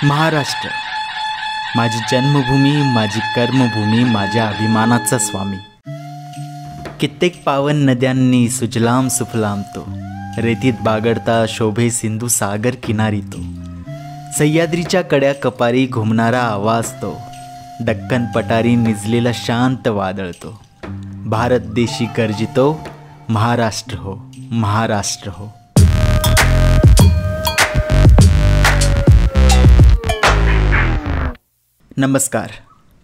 महाराष्ट्र माझी जन्मभूमी, माझी कर्मभूमी, माझ्या अभिमानाचा स्वामी. कित्येक पावन नद्यांनी सुजलाम सुफलाम तो, रेतीत बागडता शोभे सिंधू सागर किनारी तो. सह्याद्रीच्या कड्या कपारी घुमणारा आवाज तो, दक्कन पटारी निजलेला शांत वादळ तो. भारत देशी गर्जितो, महाराष्ट्र हो, महाराष्ट्र हो. नमस्कार.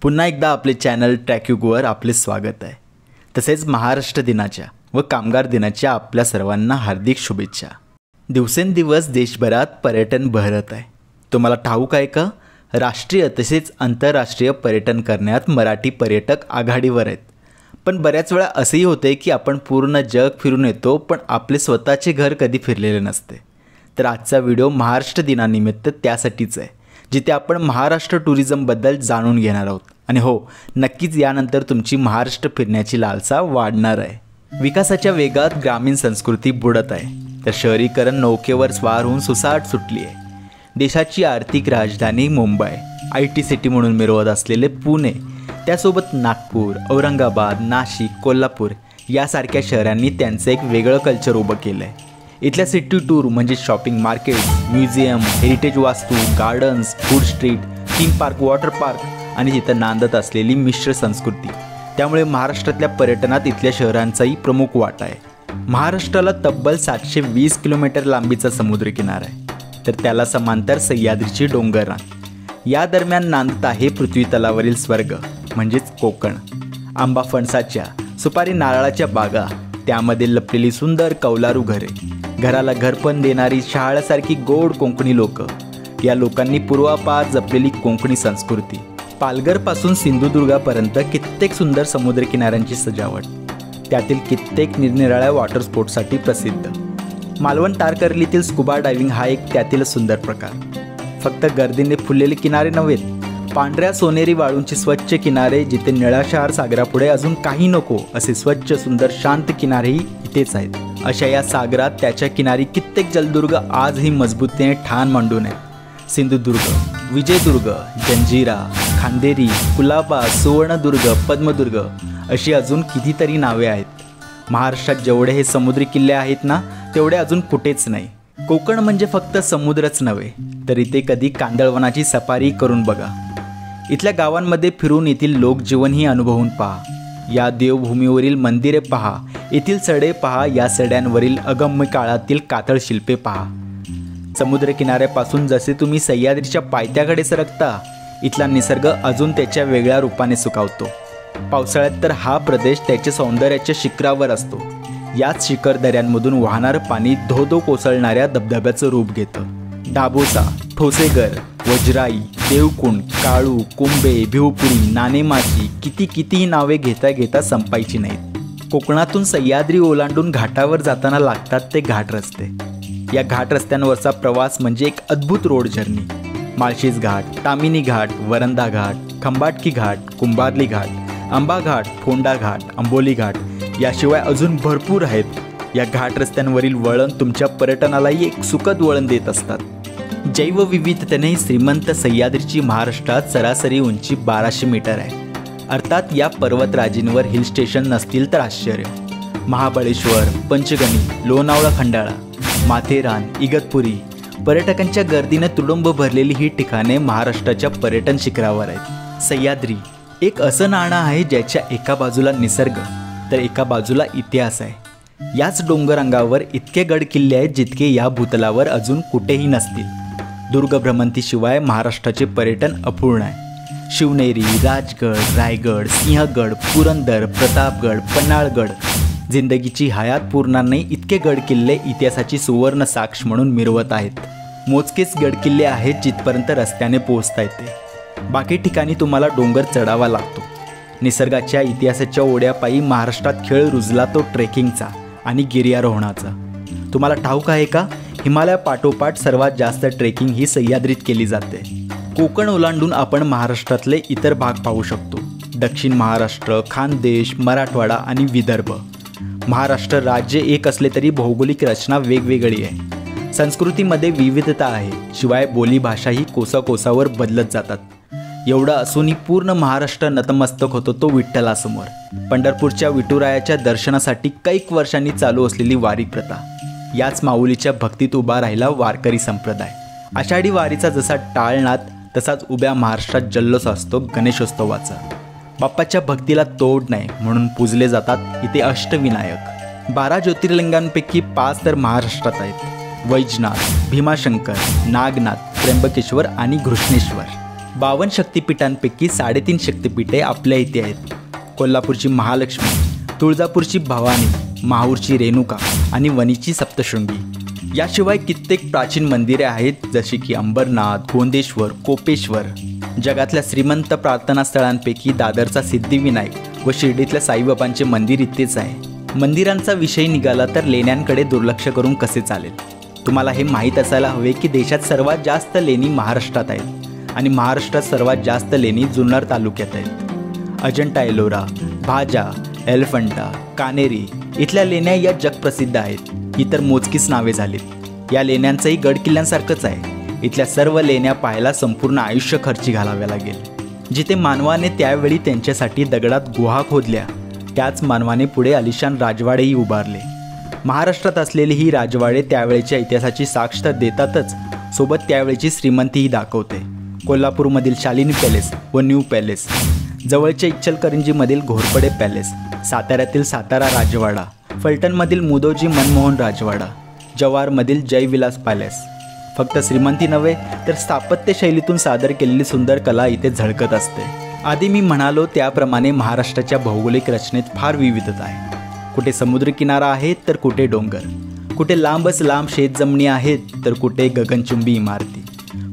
पुन्हा एकदा आपले चॅनल ट्रॅक्युगवर आपले स्वागत आहे. तसेच महाराष्ट्र दिनाच्या व कामगार दिनाच्या आपल्या सर्वांना हार्दिक शुभेच्छा. दिवसेंदिवस देशभरात पर्यटन बहरत आहे. तुम्हाला ठाऊक आहे का, राष्ट्रीय तसेच आंतरराष्ट्रीय पर्यटन करण्यात मराठी पर्यटक आघाडीवर आहेत. पण बऱ्याच वेळा असेही होते की आपण पूर्ण जग फिरून येतो, पण आपले स्वतःचे घर कधी फिरलेले नसते. तर आजचा व्हिडिओ महाराष्ट्र दिनानिमित्त त्यासाठीच आहे, जिथे आपण महाराष्ट्र टुरिझमबद्दल जाणून घेणार आहोत. आणि हो, नक्कीच यानंतर तुमची महाराष्ट्र फिरण्याची लालसा वाढणार आहे. विकासाच्या वेगात ग्रामीण संस्कृती बुडत आहे, तर शहरीकरण नौकेवर स्वार होऊन सुसाट सुटली आहे. देशाची आर्थिक राजधानी मुंबई, IT सिटी म्हणून मिरवत असलेले पुणे, त्यासोबत नागपूर, औरंगाबाद, नाशिक, कोल्हापूर यासारख्या शहरांनी त्यांचं एक वेगळं कल्चर उभं केलं आहे. इथल्या सिटी टूर म्हणजे शॉपिंग मार्केट, म्युझियम, हेरिटेज वास्तू, gardens, food street, theme park, water park आणि तिथं नांदत असलेली मिश्र संस्कृती. त्यामुळे महाराष्ट्रातल्या पर्यटनात इथल्या शहरांचाही प्रमुख वाटा आहे. महाराष्ट्राला तब्बल 720 किलोमीटर लांबीचा समुद्रकिनारा आहे, तर त्याला समांतर सह्याद्रीची डोंगररांग. या दरम्यान नांदत आहे पृथ्वी तलावरील स्वर्ग म्हणजेच कोकण. आंबा फणसाच्या, सुपारी नारळाच्या बागा, त्यामध्ये लपलेली सुंदर कौलारू घरे, घराला घरपण देणारी शहाळ्यासारखी गोड कोकणी लोक. या लोकांनी पूर्वापार जपलेली कोकणी संस्कृती. पालघरपासून सिंधुदुर्गापर्यंत कित्येक सुंदर समुद्रकिनाऱ्यांची सजावट, त्यातील कित्येक निरनिराळ्या वॉटर स्पोर्ट्ससाठी प्रसिद्ध. मालवण तारकर्लीतील स्कुबा डायव्हिंग हा एक त्यातील सुंदर प्रकार. फक्त गर्दीने फुललेले किनारे नव्हेत, पांढऱ्या सोनेरी वाळूंचे स्वच्छ किनारे, जिथे निळाशार सागरापुढे अजून काही नको असे स्वच्छ सुंदर शांत किनारेही इथेच आहेत. अशा या सागरात त्याच्या किनारी कित्येक जलदुर्ग आजही मजबूतीने ठाण मांडून आहेत. सिंधुदुर्ग, विजयदुर्ग, जंजिरा, खांदेरी, कुलाबा, सुवर्णदुर्ग, पद्मदुर्ग अशी अजून कितीतरी नावे आहेत. महाराष्ट्रात जेवढे हे समुद्री किल्ले आहेत ना, तेवढे अजून कुठेच नाही. कोकण म्हणजे फक्त समुद्रच नव्हे, तर इथे कधी कांदळवनाची सफारी करून बघा. इथल्या गावांमध्ये फिरून येथील लोकजीवनही अनुभवून पहा. या देवभूमीवरील मंदिरे पहा, येथील सडे पहा, या सड्यांवरील अगम्य काळातील कातळ शिल्पे पहा. समुद्रकिनाऱ्यापासून जसे तुम्ही सह्याद्रीच्या पायथ्याकडे सरकता, इथला निसर्ग अजून त्याच्या वेगळ्या रूपाने सुकावतो. पावसाळ्यात तर हा प्रदेश त्याच्या सौंदर्याच्या शिखरावर असतो. याच शिखर दऱ्यांमधून वाहणारं पाणी धो धो कोसळणाऱ्या धबधब्याचं रूप घेतं. डाबोसा, ठोसेगर, वज्राई, देवकुंड, काळू, कुंभे, भिवपुरी, नाणेमाची, कितीही नावे घेता घेता संपायची नाहीत. कोकणातून सह्याद्री ओलांडून घाटावर जाताना लागतात ते घाट रस्ते. या घाट रस्त्यांवरचा प्रवास म्हणजे एक अद्भुत रोड जर्नी. माळशेज घाट, तामिनी घाट, वरंदा घाट, खंबाटकी घाट, कुंभारली घाट, आंबा घाट, फोंडा घाट, अंबोली घाट याशिवाय अजून भरपूर आहेत. या घाट रस्त्यांवरील वळण तुमच्या पर्यटनालाही एक सुखद वळण देत असतात. जैवविविधतेने श्रीमंत सह्याद्रीची महाराष्ट्रात सरासरी उंची 1200 मीटर आहे. अर्थात या पर्वतराजींवर हिल स्टेशन नसतील तर आश्चर्य. महाबळेश्वर, पंचगणी, लोणावळा खंडाळा, माथेरान, इगतपुरी पर्यटकांच्या गर्दीने तुडुंब भरलेली ही ठिकाणे महाराष्ट्राच्या पर्यटन शिखरावर आहेत. सह्याद्री एक असं नाणं आहे ज्याच्या एका बाजूला निसर्ग तर एका बाजूला इतिहास आहे. याच डोंगररांगावर इतके गड किल्ले आहेत जितके या भूतलावर अजून कुठेही नसतील. दुर्ग भ्रमंतीशिवाय महाराष्ट्राचे पर्यटन अपूर्ण आहे. शिवनेरी, राजगड, रायगड, सिंहगड, पुरंदर, प्रतापगड, पन्हाळगड, जिंदगीची हयात पुरणार नाही इतके गड किल्ले इतिहासाची सुवर्ण साक्ष म्हणून मिरवत आहेत. मोजकेच गड किल्ले आहेत जिथपर्यंत रस्त्याने पोहोचता येते. बाकी ठिकाणी तुम्हाला डोंगर चढावा लागतो. निसर्गाच्या इतिहासाच्या ओढ्यापायी महाराष्ट्रात खेळ रुजला तो ट्रेकिंगचा आणि गिर्यारोहणाचा. तुम्हाला ठाऊक आहे का, हिमालयापाठोपाठ सर्वात जास्त ट्रेकिंग ही सह्याद्रीत केली जाते. कोकण ओलांडून आपण महाराष्ट्रातले इतर भाग पाहू शकतो. दक्षिण महाराष्ट्र, खानदेश, मराठवाडा आणि विदर्भ. महाराष्ट्र राज्य एक असले तरी भौगोलिक रचना वेगवेगळी आहे. संस्कृतीमध्ये विविधता आहे, शिवाय बोली भाषाही कोसाकोसावर बदलत जातात. एवढं असूनही पूर्ण महाराष्ट्र नतमस्तक होतो तो विठ्ठलासमोर. पंढरपूरच्या विठुरायाच्या दर्शनासाठी कैक वर्षांनी चालू असलेली वारी प्रथा, याच माऊलीच्या भक्तीत उभा राहिला वारकरी संप्रदाय. आषाढी वारीचा जसा टाळनाद तसाच उभ्या महाराष्ट्रात जल्लोष असतो गणेशोत्सवाचा. बाप्पाच्या भक्तीला तोड नाही म्हणून पूजले जातात इथे अष्टविनायक. 12 ज्योतिर्लिंगांपैकी 5 तर महाराष्ट्रात आहेत: वैजनाथ, भीमाशंकर, नागनाथ, त्र्यंबकेश्वर आणि घृष्णेश्वर. 52 शक्तिपीठांपैकी 3.5 शक्तिपीठे आपल्या इथे आहेत: कोल्हापूरची महालक्ष्मी, तुळजापूरची भवानी, माहूरची रेणुका आणि वणीची सप्तशृंगी. याशिवाय कित्येक प्राचीन मंदिरे आहेत, जशी की अंबरनाथ, गोंदेश्वर, कोपेश्वर. जगातल्या श्रीमंत प्रार्थनास्थळांपैकी दादरचा सिद्धिविनायक व शिर्डीतल्या साईबाबांचे मंदिर इथेच आहे. मंदिरांचा विषय निघाला तर लेण्यांकडे दुर्लक्ष करून कसे चालेल. तुम्हाला हे माहीत असायला हवे की देशात सर्वात जास्त लेणी महाराष्ट्रात आहेत आणि महाराष्ट्रात सर्वात जास्त लेणी जुन्नर तालुक्यात आहेत. अजंठा एलोरा, भाजा, एलिफंटा, कानेरी इथल्या लेण्या या जगप्रसिद्ध आहेत. इतर मोजकीच नावे झालीत. या लेण्यांचंही गड किल्ल्यांसारखंच आहे. इथल्या सर्व लेण्या पाहायला संपूर्ण आयुष्य खर्ची घालावे लागेल. जिथे मानवाने त्यावेळी त्यांच्यासाठी दगडात गुहा खोदल्या, त्याच मानवाने पुढे आलिशान राजवाडेही उभारले. महाराष्ट्रात असलेली ही राजवाडे त्यावेळेच्या इतिहासाची साक्ष तर देतातच, सोबत त्यावेळेची श्रीमंतीही दाखवते. कोल्हापूरमधील शालिनी पॅलेस व न्यू पॅलेस, जवळच्या इचलकरंजीमधील घोरपडे पॅलेस, साताऱ्यातील सातारा राजवाडा, फलटणमधील मुदोजी मनमोहन राजवाडा, जव्हारमधील जयविलास पॅलेस. फक्त श्रीमंती नव्हे तर स्थापत्य शैलीतून सादर केलेली सुंदर कला इथे झळकत असते. आधी मी म्हणालो त्याप्रमाणे महाराष्ट्राच्या भौगोलिक रचनेत फार विविधता आहे. कुठे समुद्रकिनारा आहे तर कुठे डोंगर, कुठे लांबच लांब शेतजमिनी आहेत तर कुठे गगनचुंबी इमारती,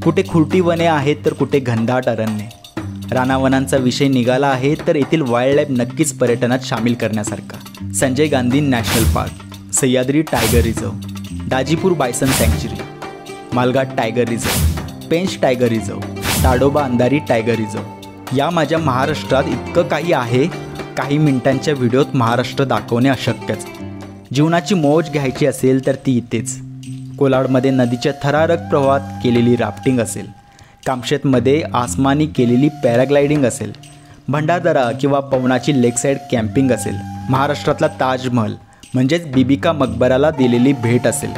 कुठे खुरटी वने आहेत तर कुठे घनदाट अरण्ये. रानावनांचा विषय निघाला आहे तर येथील वाईल्डलाईफ नक्कीच पर्यटनात सामील करण्यासारखा. Sanjay Gandhi National Park, Sahyadri Tiger Reserve, Dajipur bison sanctuary, Malghat Tiger Reserve, Pench Tiger Reserve, Tadoba Andhari Tiger Reserve. या माझ्या महाराष्ट्रात इतकं काही आहे, काही मिनिटांच्या व्हिडिओत महाराष्ट्र दाखवणे अशक्यच. जीवनाची मौज घ्यायची असेल तर ती इथेच. कोलाडमध्ये नदीच्या थरारक प्रवाहात केलेली राफ्टिंग असेल, कामशेतमध्ये आसमानी केलेली पॅराग्लायडिंग असेल, भंडारदरा किंवा पवनाची लेकसाईड कॅम्पिंग असेल, महाराष्ट्रातला ताजमहल म्हणजेच बीबी का मकबराला दिलेली भेट असेल,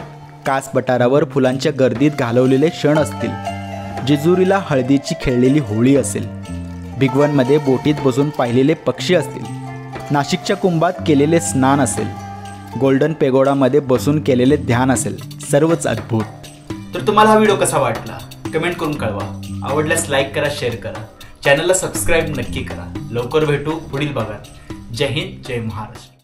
कास पठारावर फुलांच्या गर्दीत घालवलेले क्षण असतील, जेजुरीला हळदीची खेळलेली होळी असेल, भिगवणमध्ये बोटीत बसून पाहिलेले पक्षी असतील, नाशिकच्या कुंभात केलेले स्नान असेल, गोल्डन पेगोडामध्ये बसून केलेले ध्यान असेल, सर्वच अद्भुत. तर तुम्हाला हा व्हिडिओ कसा वाटला कमेंट करून कळवा. आवडल्यास लाईक करा, शेअर करा, चॅनलला सबस्क्राईब नक्की करा. लवकर भेटू पुढील भागात. जय हिंद, जय महाराष्ट्र.